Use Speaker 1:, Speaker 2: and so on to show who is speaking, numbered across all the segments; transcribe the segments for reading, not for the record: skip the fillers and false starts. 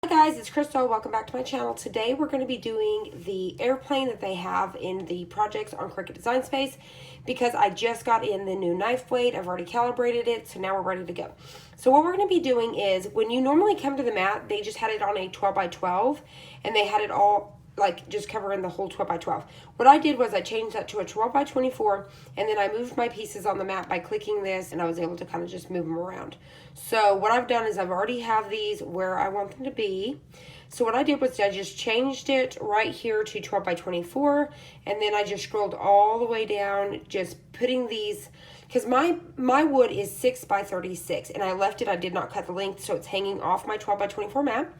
Speaker 1: Hi guys, it's Crystal. Welcome back to my channel. Today we're going to be doing the airplane that they have in the projects on Cricut Design Space because I just got in the new knife blade. I've already calibrated it, so now we're ready to go. So what we're going to be doing is when you normally come to the mat, they just had it on a 12 by 12 and they had it all like just covering the whole 12 by 12. What I did was I changed that to a 12 by 24 and then I moved my pieces on the mat by clicking this and I was able to kind of just move them around. So what I've done is I've already have these where I want them to be. So what I did was I just changed it right here to 12 by 24 and then I just scrolled all the way down just putting these, because my wood is 6 by 36 and I left it, I did not cut the length, so it's hanging off my 12 by 24 mat.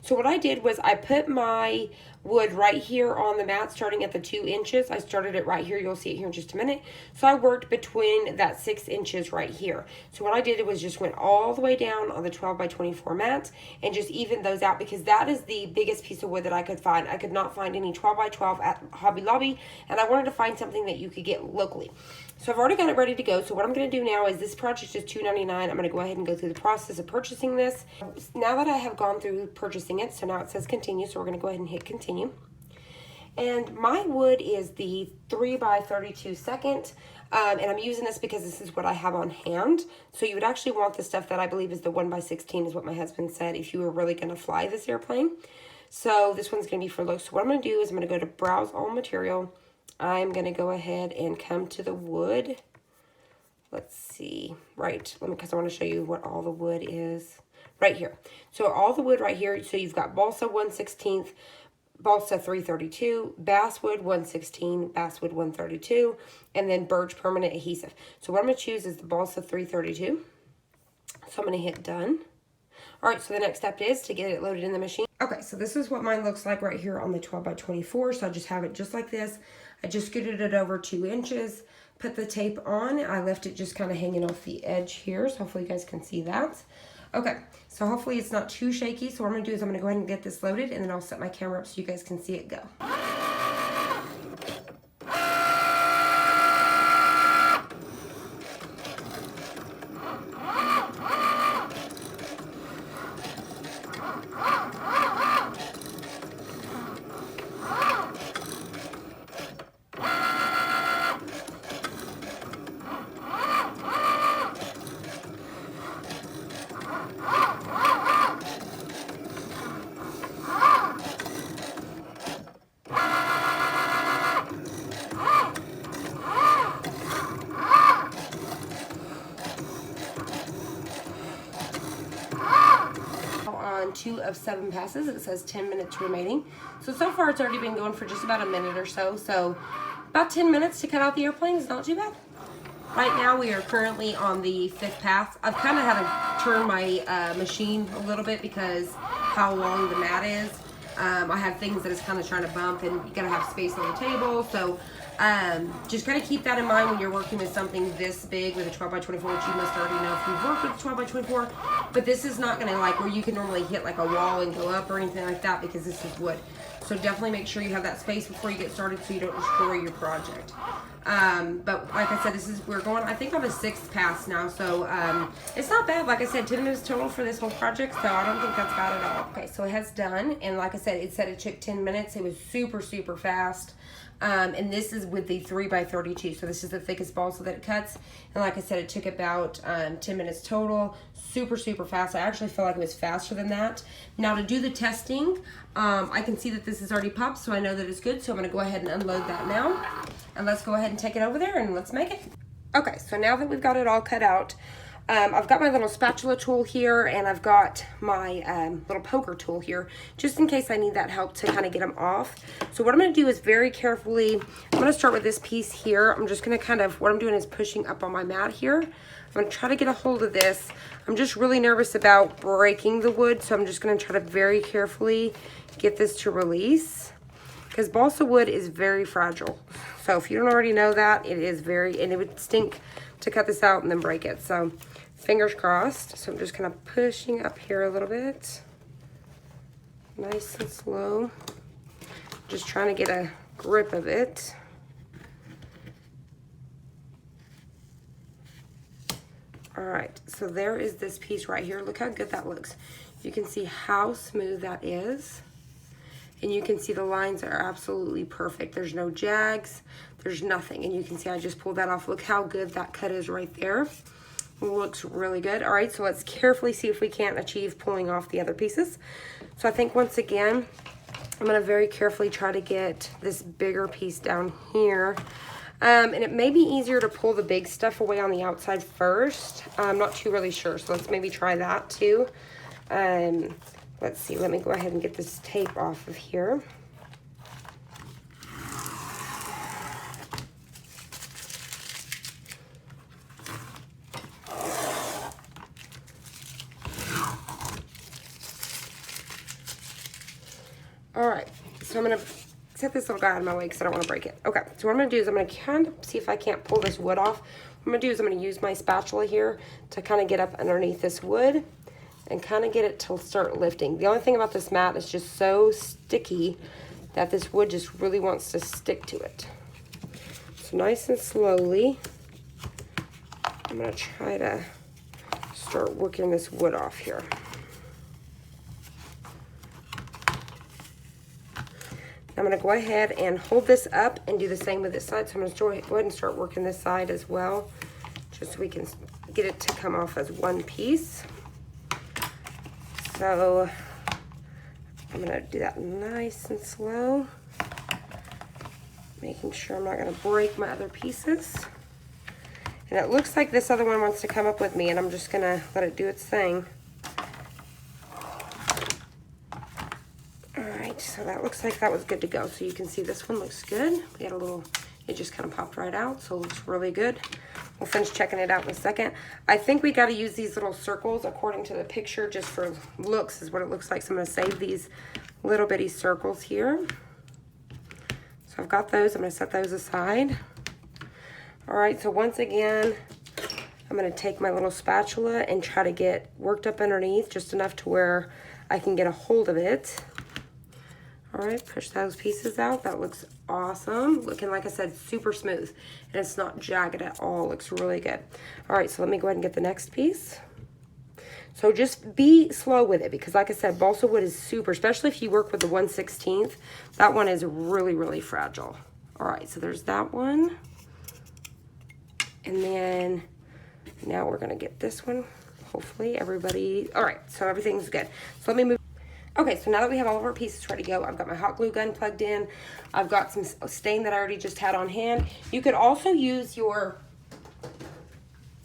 Speaker 1: So what I did was I put my wood right here on the mat starting at the 2 inches. I started it right here. You'll see it here in just a minute. So I worked between that 6 inches right here. So what I did was just went all the way down on the 12 by 24 mat and just evened those out because that is the biggest piece of wood that I could find. I could not find any 12 by 12 at Hobby Lobby and I wanted to find something that you could get locally. So I've already got it ready to go. So what I'm going to do now is this project is $2.99. I'm going to go ahead and go through the process of purchasing this. Now that I have gone through purchasing it, so now it says continue. So we're going to go ahead and hit continue. And my wood is the 3 by 32 second. And I'm using this because this is what I have on hand. So you would actually want the stuff that I believe is the 1 by 16 is what my husband said if you were really going to fly this airplane. So this one's going to be for low. So what I'm going to do is I'm going to go to browse all material. I'm going to go ahead and come to the wood. Let's see. Right. Because I want to show you what all the wood is. Right here. So all the wood right here. So you've got balsa 1/16, balsa 332, basswood 1/16, basswood 132, and then birch permanent adhesive. So what I'm going to choose is the balsa 332. So I'm going to hit done. All right, so the next step is to get it loaded in the machine. Okay, so this is what mine looks like right here on the 12 by 24. So I just have it just like this. I just scooted it over 2 inches, put the tape on. I left it just kind of hanging off the edge here, so hopefully you guys can see that. Okay, so hopefully it's not too shaky. So what I'm going to do is I'm going to go ahead and get this loaded, and then I'll set my camera up so you guys can see it go. On 2 of 7 passes. It says 10 minutes remaining. So far it's already been going for just about a minute or so. So about 10 minutes to cut out the airplane is not too bad. Right now we are currently on the 5th pass. I've kind of had to turn my machine a little bit because how long the mat is. I have things that is kind of trying to bump and you gotta have space on the table. So just kind of keep that in mind when you're working with something this big with a 12 by 24, which you must already know if you've worked with 12 by 24. But this is not going to like where you can normally hit like a wall and go up or anything like that because this is wood. So definitely make sure you have that space before you get started so you don't destroy your project. But like I said, we're going, I think on the 6th pass now. So it's not bad. Like I said, 10 minutes total for this whole project. So I don't think that's bad at all. Okay, so it has done. And like I said it took 10 minutes. It was super, super fast. And this is with the 3 by 32. So this is the thickest balsa that it cuts. And like I said, it took about 10 minutes total. Super, super fast. I actually feel like it was faster than that. Now to do the testing, I can see that this is already popped, so I know that it's good. So I'm going to go ahead and unload that now. And let's go ahead and take it over there and let's make it. Okay, so now that we've got it all cut out, I've got my little spatula tool here and I've got my little poker tool here just in case I need that help to kind of get them off. So what I'm going to do is very carefully, I'm going to start with this piece here. I'm just going to kind of, what I'm doing is pushing up on my mat here. I'm going to try to get a hold of this. I'm just really nervous about breaking the wood, so I'm just going to try to very carefully get this to release because balsa wood is very fragile. So if you don't already know that, it is very, and it would stink to cut this out and then break it. So fingers crossed. So I'm just kind of pushing up here a little bit. Nice and slow. Just trying to get a grip of it. All right, so there is this piece right here. Look how good that looks. You can see how smooth that is. And you can see the lines are absolutely perfect. There's no jags, there's nothing. And you can see I just pulled that off. Look how good that cut is right there. It looks really good. All right, so let's carefully see if we can't achieve pulling off the other pieces. So I think once again, I'm gonna very carefully try to get this bigger piece down here. And it may be easier to pull the big stuff away on the outside first. I'm not too really sure, so let's maybe try that too. Let's see, let me go ahead and get this tape off of here. All right, so I'm gonna set this little guy out of my way because I don't want to break it. Okay, so what I'm gonna do is I'm gonna kind of see if I can't pull this wood off. What I'm gonna do is I'm gonna use my spatula here to kind of get up underneath this wood and kind of get it to start lifting. The only thing about this mat is just so sticky that this wood just really wants to stick to it. So nice and slowly, I'm gonna try to start working this wood off here. I'm gonna go ahead and hold this up and do the same with this side. So I'm gonna go ahead and start working this side as well, just so we can get it to come off as one piece. So I'm gonna do that nice and slow, making sure I'm not gonna break my other pieces. And it looks like this other one wants to come up with me, and I'm just gonna let it do its thing. So that looks like that was good to go. So you can see this one looks good. We had a little, it just kind of popped right out, so it looks really good. We'll finish checking it out in a second. I think we got to use these little circles according to the picture, just for looks is what it looks like. So I'm going to save these little bitty circles here. So I've got those. I'm going to set those aside. All right, so once again, I'm going to take my little spatula and try to get worked up underneath just enough to where I can get a hold of it. All right, push those pieces out. That looks awesome. Looking, like I said, super smooth. And it's not jagged at all. Looks really good. All right, so let me go ahead and get the next piece. So just be slow with it because, like I said, balsa wood is super, especially if you work with the 1/16. That one is really, really fragile. All right, so there's that one. And then now we're going to get this one. Hopefully everybody, all right, so everything's good. So let me move. Okay, so now that we have all of our pieces ready to go, I've got my hot glue gun plugged in. I've got some stain that I already just had on hand. You could also use your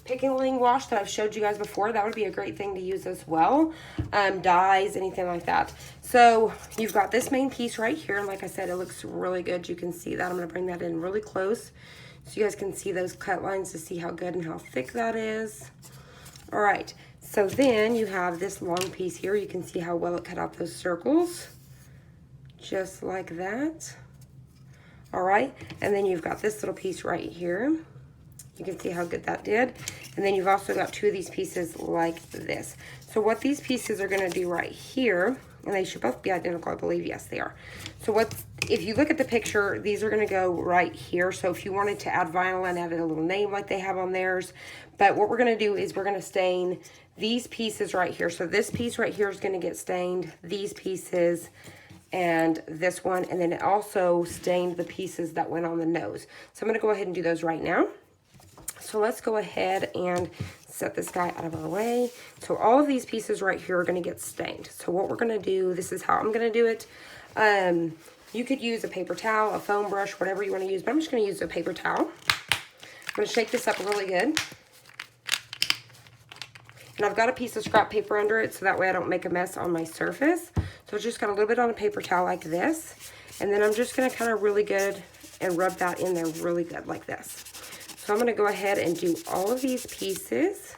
Speaker 1: pickling wash that I've showed you guys before. That would be a great thing to use as well. Dyes, anything like that. So you've got this main piece right here. And like I said, it looks really good. You can see that. I'm going to bring that in really close so you guys can see those cut lines to see how good and how thick that is. All right. So then you have this long piece here. You can see how well it cut out those circles, just like that. All right, and then you've got this little piece right here. You can see how good that did. And then you've also got two of these pieces like this. So what these pieces are gonna do right here, and they should both be identical, I believe. Yes, they are. So if you look at the picture, these are gonna go right here. So if you wanted to add vinyl and add a little name like they have on theirs, but what we're gonna do is we're gonna stain these pieces right here. So this piece right here is gonna get stained, these pieces, and this one, and then it also stained the pieces that went on the nose. So I'm gonna go ahead and do those right now. So let's go ahead and set this guy out of our way. So all of these pieces right here are gonna get stained. So what we're gonna do, this is how I'm gonna do it. You could use a paper towel, a foam brush, whatever you wanna use, but I'm just gonna use a paper towel. I'm gonna shake this up really good. And I've got a piece of scrap paper under it so that way I don't make a mess on my surface. So just got a little bit on a paper towel like this. And then I'm just gonna kind of really good and rub that in there really good like this. So I'm gonna go ahead and do all of these pieces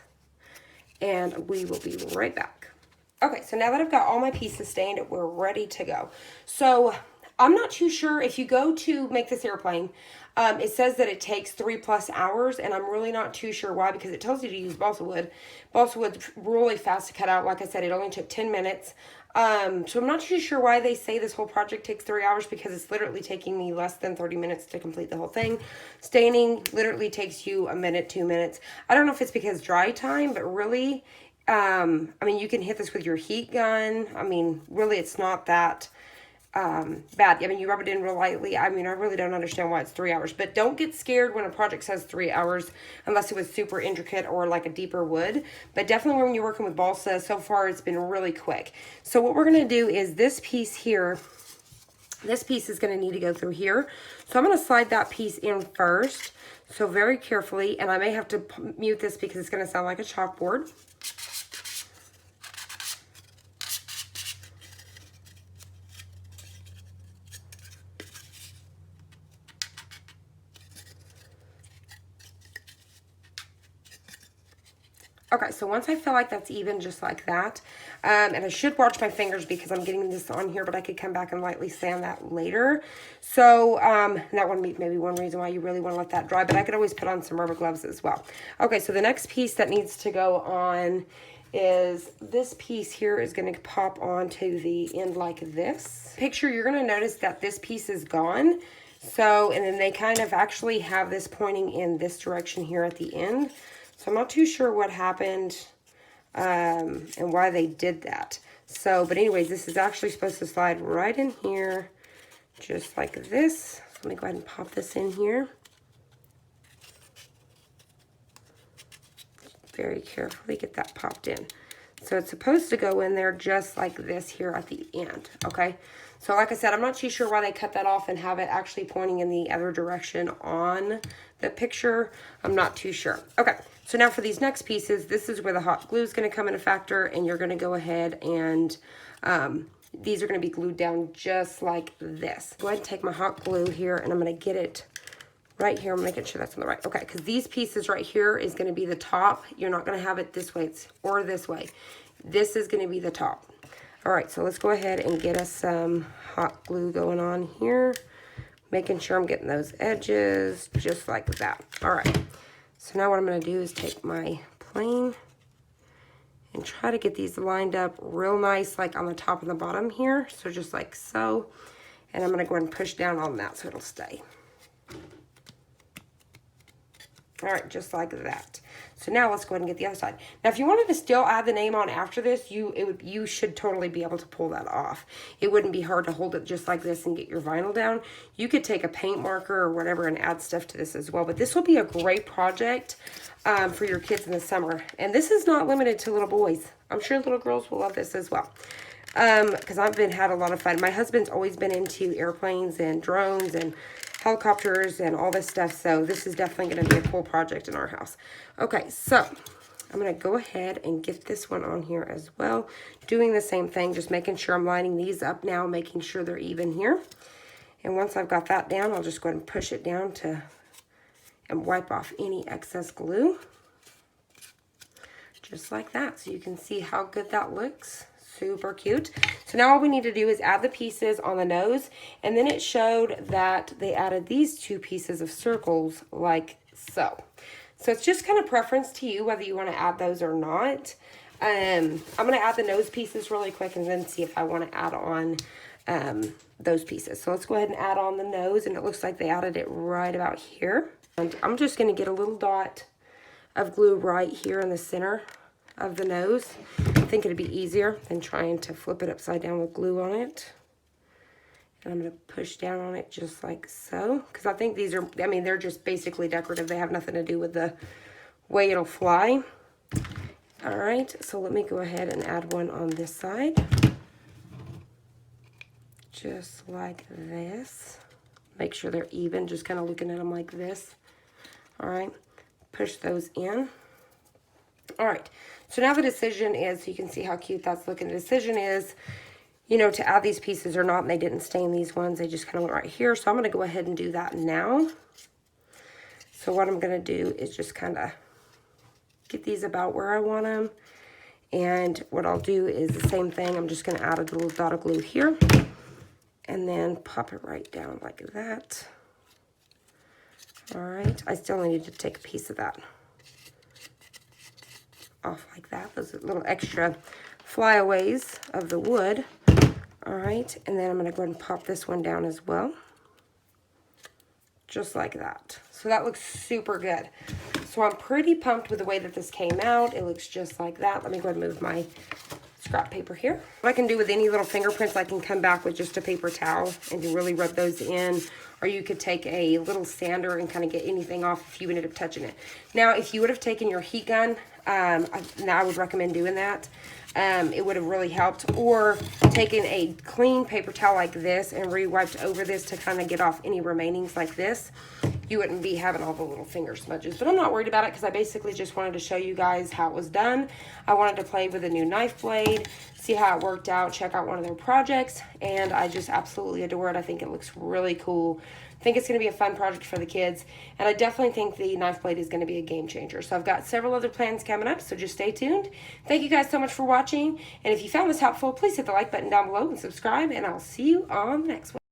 Speaker 1: and we will be right back. Okay, so now that I've got all my pieces stained, we're ready to go. So I'm not too sure if you go to make this airplane, it says that it takes 3+ hours, and I'm really not too sure why, because it tells you to use balsa wood. Balsa wood's really fast to cut out. Like I said, it only took 10 minutes. So I'm not too sure why they say this whole project takes 3 hours, because it's literally taking me less than 30 minutes to complete the whole thing. Staining literally takes you a minute, 2 minutes. I don't know if it's because dry time, but really, I mean, you can hit this with your heat gun. I mean, really, it's not that bad. I mean, you rub it in real lightly. I mean, I really don't understand why it's 3 hours, but don't get scared when a project says 3 hours unless it was super intricate or like a deeper wood. But definitely when you're working with balsa, so far it's been really quick. So what we're going to do is this piece here, this piece is going to need to go through here. So I'm going to slide that piece in first. So very carefully, and I may have to mute this because it's going to sound like a chalkboard. Okay, so once I feel like that's even, just like that, and I should watch my fingers because I'm getting this on here, but I could come back and lightly sand that later. So that would be maybe one reason why you really want to let that dry, but I could always put on some rubber gloves as well. Okay, so the next piece that needs to go on is this piece here is going to pop onto the end like this. Picture, you're going to notice that this piece is gone. So, and then they kind of actually have this pointing in this direction here at the end. So I'm not too sure what happened and why they did that. So, but anyways, this is actually supposed to slide right in here, just like this. So let me go ahead and pop this in here. Very carefully get that popped in. So it's supposed to go in there just like this here at the end, okay? So like I said, I'm not too sure why they cut that off and have it actually pointing in the other direction on the picture. I'm not too sure. Okay, so now for these next pieces, this is where the hot glue is going to come into factor, and you're going to go ahead and these are going to be glued down just like this. Go ahead and take my hot glue here, and I'm going to get it right here. I'm making sure that's on the right. Okay, because these pieces right here is going to be the top. You're not going to have it this way or this way. This is going to be the top. All right, so let's go ahead and get us some hot glue going on here. Making sure I'm getting those edges just like that. All right, so now what I'm going to do is take my plane and try to get these lined up real nice, like on the top and the bottom here. So just like so. And I'm going to go ahead and push down on that so it'll stay. All right, just like that. So now let's go ahead and get the other side. Now, if you wanted to still add the name on after this, you should totally be able to pull that off. It wouldn't be hard to hold it just like this and get your vinyl down. You could take a paint marker or whatever and add stuff to this as well. But this will be a great project for your kids in the summer. And this is not limited to little boys. I'm sure little girls will love this as well. Because I've had a lot of fun. My husband's always been into airplanes and drones and helicopters and all this stuff, so this is definitely going to be a cool project in our house. Okay, so I'm going to go ahead and get this one on here as well, doing the same thing, just making sure I'm lining these up now, making sure they're even here. And once I've got that down, I'll just go ahead and push it down and wipe off any excess glue, just like that, so you can see how good that looks. Super cute. So now all we need to do is add the pieces on the nose, and then it showed that they added these two pieces of circles like so. So it's just kind of preference to you whether you want to add those or not. I'm going to add the nose pieces really quick and then see if I want to add on those pieces. So let's go ahead and add on the nose, and it looks like they added it right about here. And I'm just going to get a little dot of glue right here in the center of the nose. I think it'd be easier than trying to flip it upside down with glue on it. And I'm going to push down on it just like so, because I think these are, I mean, they're just basically decorative. They have nothing to do with the way it'll fly. All right, so let me go ahead and add one on this side. Just like this. Make sure they're even, just kind of looking at them like this. All right, push those in. All right, so now the decision is, so you can see how cute that's looking. The decision is, you know, to add these pieces or not, and they didn't stain these ones. They just kind of went right here. So I'm going to go ahead and do that now. So what I'm going to do is just kind of get these about where I want them. And what I'll do is the same thing. I'm just going to add a little dot of glue here. And then pop it right down like that. All right, I still need to take a piece of that off like that, those little extra flyaways of the wood. All right, and then I'm going to go ahead and pop this one down as well, just like that. So that looks super good. So I'm pretty pumped with the way that this came out. It looks just like that. Let me go ahead and move my scrap paper here. What I can do with any little fingerprints, I can come back with just a paper towel and really rub those in. Or you could take a little sander and kind of get anything off if you ended up touching it. Now, if you would have taken your heat gun, I would recommend doing that. It would have really helped. Or taking a clean paper towel like this and re-wiped over this to kind of get off any remainings like this. You wouldn't be having all the little finger smudges. But I'm not worried about it because I basically just wanted to show you guys how it was done. I wanted to play with a new knife blade, see how it worked out, check out one of their projects, and I just absolutely adore it. I think it looks really cool. I think it's going to be a fun project for the kids, and I definitely think the knife blade is going to be a game changer. So I've got several other plans coming up, so just stay tuned. Thank you guys so much for watching, and if you found this helpful, please hit the like button down below and subscribe, and I'll see you on the next one.